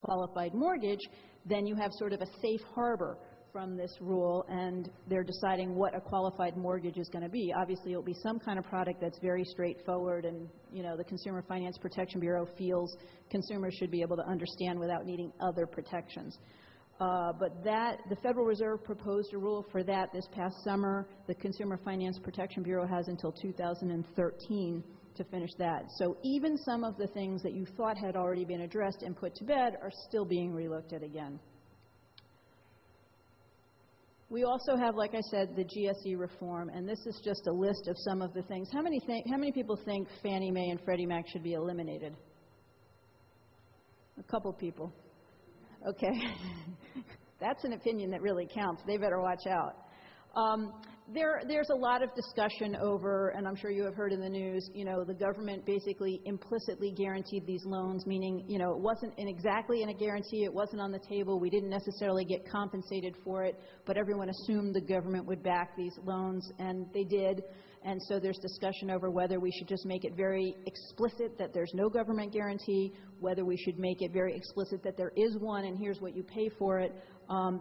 qualified mortgage, then you have sort of a safe harbor from this rule, and they're deciding what a qualified mortgage is going to be. Obviously, it'll be some kind of product that's very straightforward, and the Consumer Finance Protection Bureau feels consumers should be able to understand without needing other protections. But the Federal Reserve proposed a rule for that this past summer. The Consumer Finance Protection Bureau has until 2013 to finish that. So even some of the things that you thought had already been addressed and put to bed are still being relooked at again. We also have, like I said, the GSE reform, and this is just a list of some of the things. How many people think Fannie Mae and Freddie Mac should be eliminated? A couple people. Okay. That's an opinion that really counts. They better watch out. There's a lot of discussion over, and I'm sure you have heard in the news, the government basically implicitly guaranteed these loans, meaning, it wasn't exactly in a guarantee, it wasn't on the table, we didn't necessarily get compensated for it, but everyone assumed the government would back these loans, and they did. And so there's discussion over whether we should just make it very explicit that there's no government guarantee, whether we should make it very explicit that there is one and here's what you pay for it.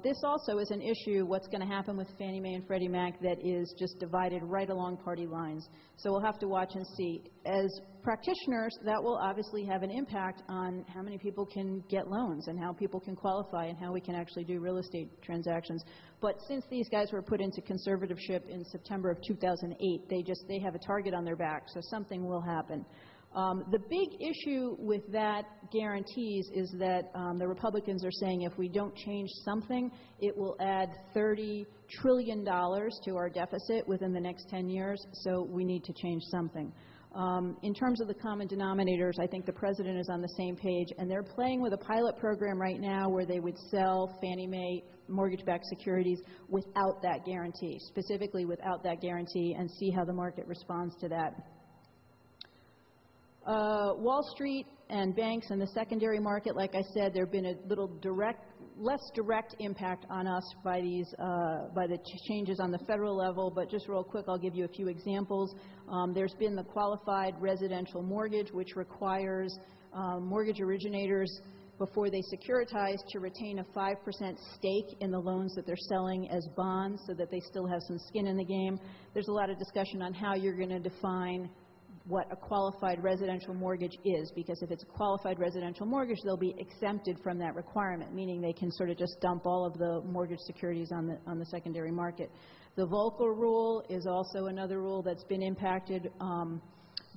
This also is an issue, what's going to happen with Fannie Mae and Freddie Mac, that is just divided right along party lines. So we'll have to watch and see. As practitioners, that will obviously have an impact on how many people can get loans and how people can qualify and how we can actually do real estate transactions. But since these guys were put into conservatorship in September of 2008, they have a target on their back, so something will happen. The big issue with that guarantees is that the Republicans are saying if we don't change something, it will add $30 trillion to our deficit within the next 10 years, so we need to change something. In terms of the common denominators, I think the President is on the same page, and they're playing with a pilot program right now where they would sell Fannie Mae mortgage-backed securities without that guarantee, specifically without that guarantee, and see how the market responds to that. Wall Street and banks and the secondary market, like I said, there have been a little less direct impact on us by the changes on the federal level, but just real quick, I'll give you a few examples. There's been the qualified residential mortgage, which requires mortgage originators, before they securitize, to retain a 5% stake in the loans that they're selling as bonds so that they still have some skin in the game. There's a lot of discussion on how you're going to define what a qualified residential mortgage is, because if it's a qualified residential mortgage, they'll be exempted from that requirement, meaning they can sort of just dump all of the mortgage securities on the secondary market. The Volcker rule is also another rule that's been impacted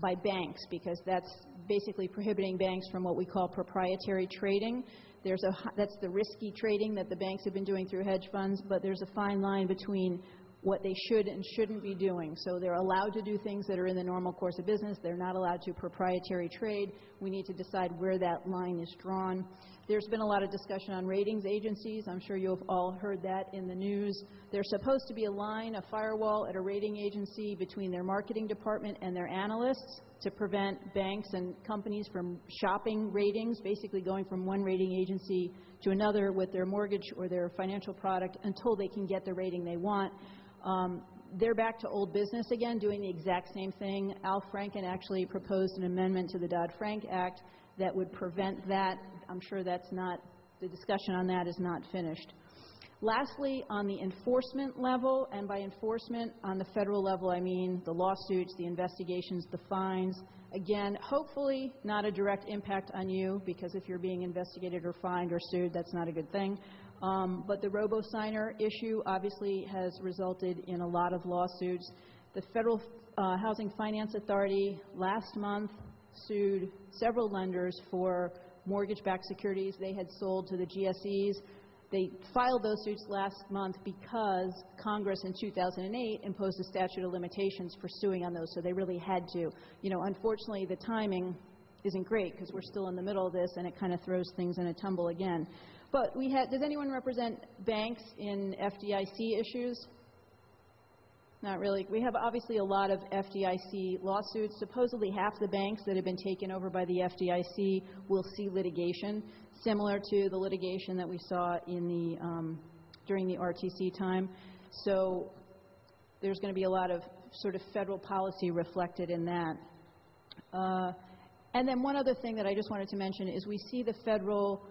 by banks, because that's basically prohibiting banks from what we call proprietary trading. That's the risky trading that the banks have been doing through hedge funds, but there's a fine line between what they should and shouldn't be doing. So they're allowed to do things that are in the normal course of business. They're not allowed to proprietary trade. We need to decide where that line is drawn. There's been a lot of discussion on ratings agencies. I'm sure you've all heard that in the news. There's supposed to be a line, a firewall at a rating agency between their marketing department and their analysts to prevent banks and companies from shopping ratings, basically going from one rating agency to another with their mortgage or their financial product until they can get the rating they want. They're back to old business again, doing the exact same thing. Al Franken actually proposed an amendment to the Dodd-Frank Act that would prevent that. I'm sure the discussion on that is not finished. Lastly, on the enforcement level, and by enforcement on the federal level, I mean the lawsuits, the investigations, the fines. Again, hopefully not a direct impact on you, because if you're being investigated or fined or sued, that's not a good thing. But the robo-signer issue obviously has resulted in a lot of lawsuits. The Federal Housing Finance Authority last month sued several lenders for mortgage-backed securities they had sold to the GSEs. They filed those suits last month because Congress in 2008 imposed a statute of limitations for suing on those, so they really had to. Unfortunately, the timing isn't great because we're still in the middle of this, and it kind of throws things in a tumble again. But does anyone represent banks in FDIC issues? Not really. We have obviously a lot of FDIC lawsuits. Supposedly half the banks that have been taken over by the FDIC will see litigation, similar to the litigation that we saw during the RTC time. So there's going to be a lot of sort of federal policy reflected in that. And then one other thing that I just wanted to mention is we see the federal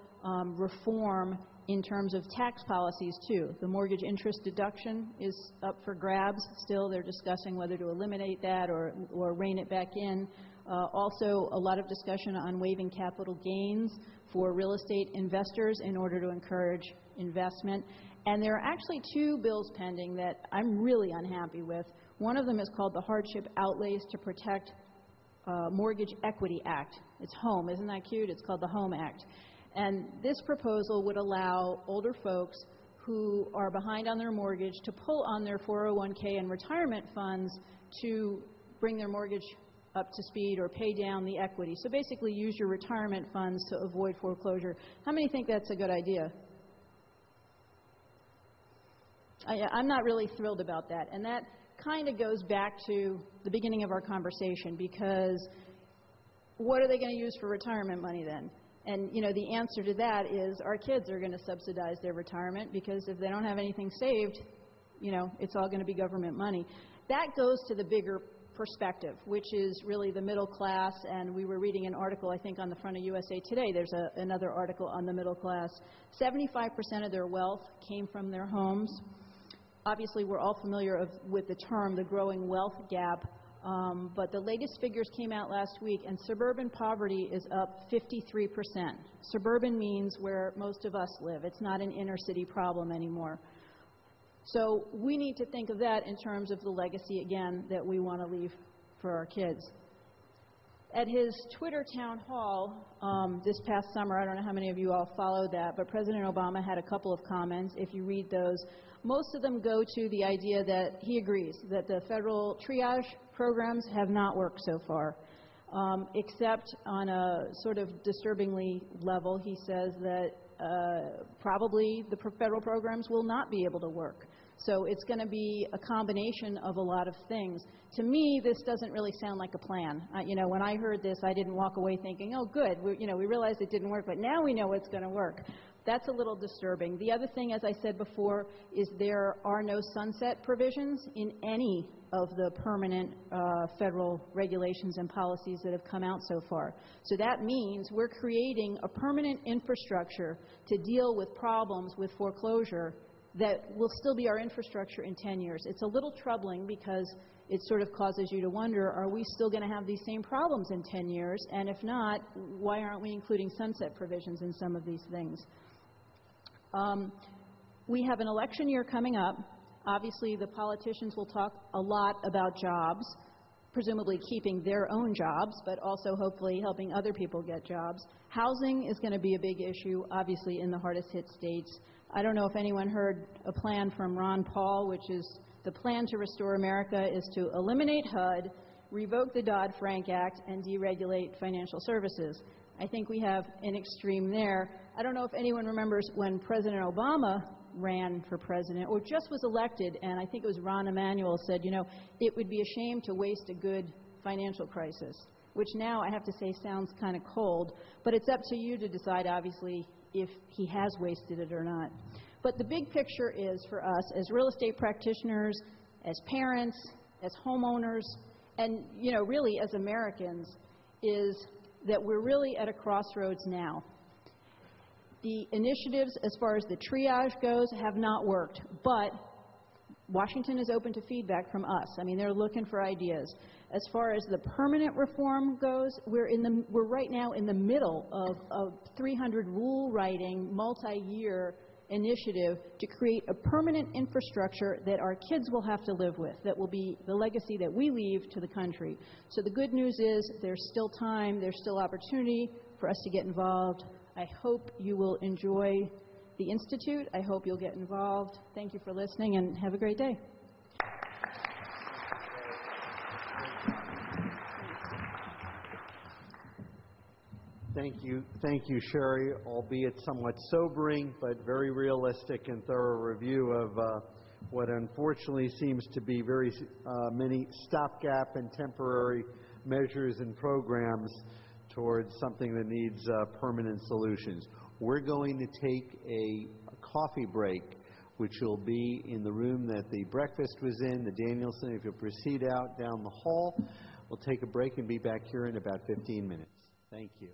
reform in terms of tax policies, too. The mortgage interest deduction is up for grabs still. They're discussing whether to eliminate that or rein it back in. Also, a lot of discussion on waiving capital gains for real estate investors in order to encourage investment. And there are actually two bills pending that I'm really unhappy with. One of them is called the Hardship Outlays to Protect Mortgage Equity Act. It's HOME. Isn't that cute? It's called the HOME Act. And this proposal would allow older folks who are behind on their mortgage to pull on their 401k and retirement funds to bring their mortgage up to speed or pay down the equity. So basically use your retirement funds to avoid foreclosure. How many think that's a good idea? I'm not really thrilled about that. And that kind of goes back to the beginning of our conversation, because what are they going to use for retirement money then? And, you know, the answer to that is our kids are going to subsidize their retirement, because if they don't have anything saved, you know, it's all going to be government money. That goes to the bigger perspective, which is really the middle class. And we were reading an article, I think, on the front of USA Today. There's another article on the middle class. 75% of their wealth came from their homes. Obviously, we're all familiar with the term, the growing wealth gap. But the latest figures came out last week, and suburban poverty is up 53%. Suburban means where most of us live. It's not an inner city problem anymore. So we need to think of that in terms of the legacy, again, that we want to leave for our kids. At his Twitter town hall this past summer, I don't know how many of you all followed that, but President Obama had a couple of comments. If you read those, most of them go to the idea that he agrees that the federal triage programs have not worked so far, except on a sort of disturbingly level. He says that probably the federal programs will not be able to work. So it's going to be a combination of a lot of things. To me, this doesn't really sound like a plan. You know, when I heard this, I didn't walk away thinking, oh, good, we realized it didn't work, but now we know it's going to work. That's a little disturbing. The other thing, as I said before, is there are no sunset provisions in any of the permanent federal regulations and policies that have come out so far. So that means we're creating a permanent infrastructure to deal with problems with foreclosure that will still be our infrastructure in 10 years. It's a little troubling, because it sort of causes you to wonder, are we still going to have these same problems in 10 years? And if not, why aren't we including sunset provisions in some of these things? We have an election year coming up. Obviously, the politicians will talk a lot about jobs, presumably keeping their own jobs, but also hopefully helping other people get jobs. Housing is going to be a big issue, obviously, in the hardest hit states. I don't know if anyone heard a plan from Ron Paul, which is the plan to restore America is to eliminate HUD, revoke the Dodd-Frank Act, and deregulate financial services. I think we have an extreme there. I don't know if anyone remembers when President Obama ran for president, or just was elected, and I think it was Rahm Emanuel said, you know, it would be a shame to waste a good financial crisis, which now I have to say sounds kind of cold, but it's up to you to decide, obviously, if he has wasted it or not. But the big picture is, for us as real estate practitioners, as parents, as homeowners, and, you know, really as Americans, is that we're really at a crossroads now. The initiatives, as far as the triage goes, have not worked, but Washington is open to feedback from us. I mean, they're looking for ideas. As far as the permanent reform goes, we're right now in the middle of a 300 rule writing, multi-year initiative to create a permanent infrastructure that our kids will have to live with, that will be the legacy that we leave to the country. So the good news is there's still time, there's still opportunity for us to get involved. I hope you will enjoy the Institute. I hope you'll get involved. Thank you for listening, and have a great day. Thank you, Shari, albeit somewhat sobering, but very realistic and thorough review of what unfortunately seems to be very many stopgap and temporary measures and programs towards something that needs permanent solutions. We're going to take a coffee break, which will be in the room that the breakfast was in, the Danielson. If you'll proceed out down the hall, we'll take a break and be back here in about 15 minutes. Thank you.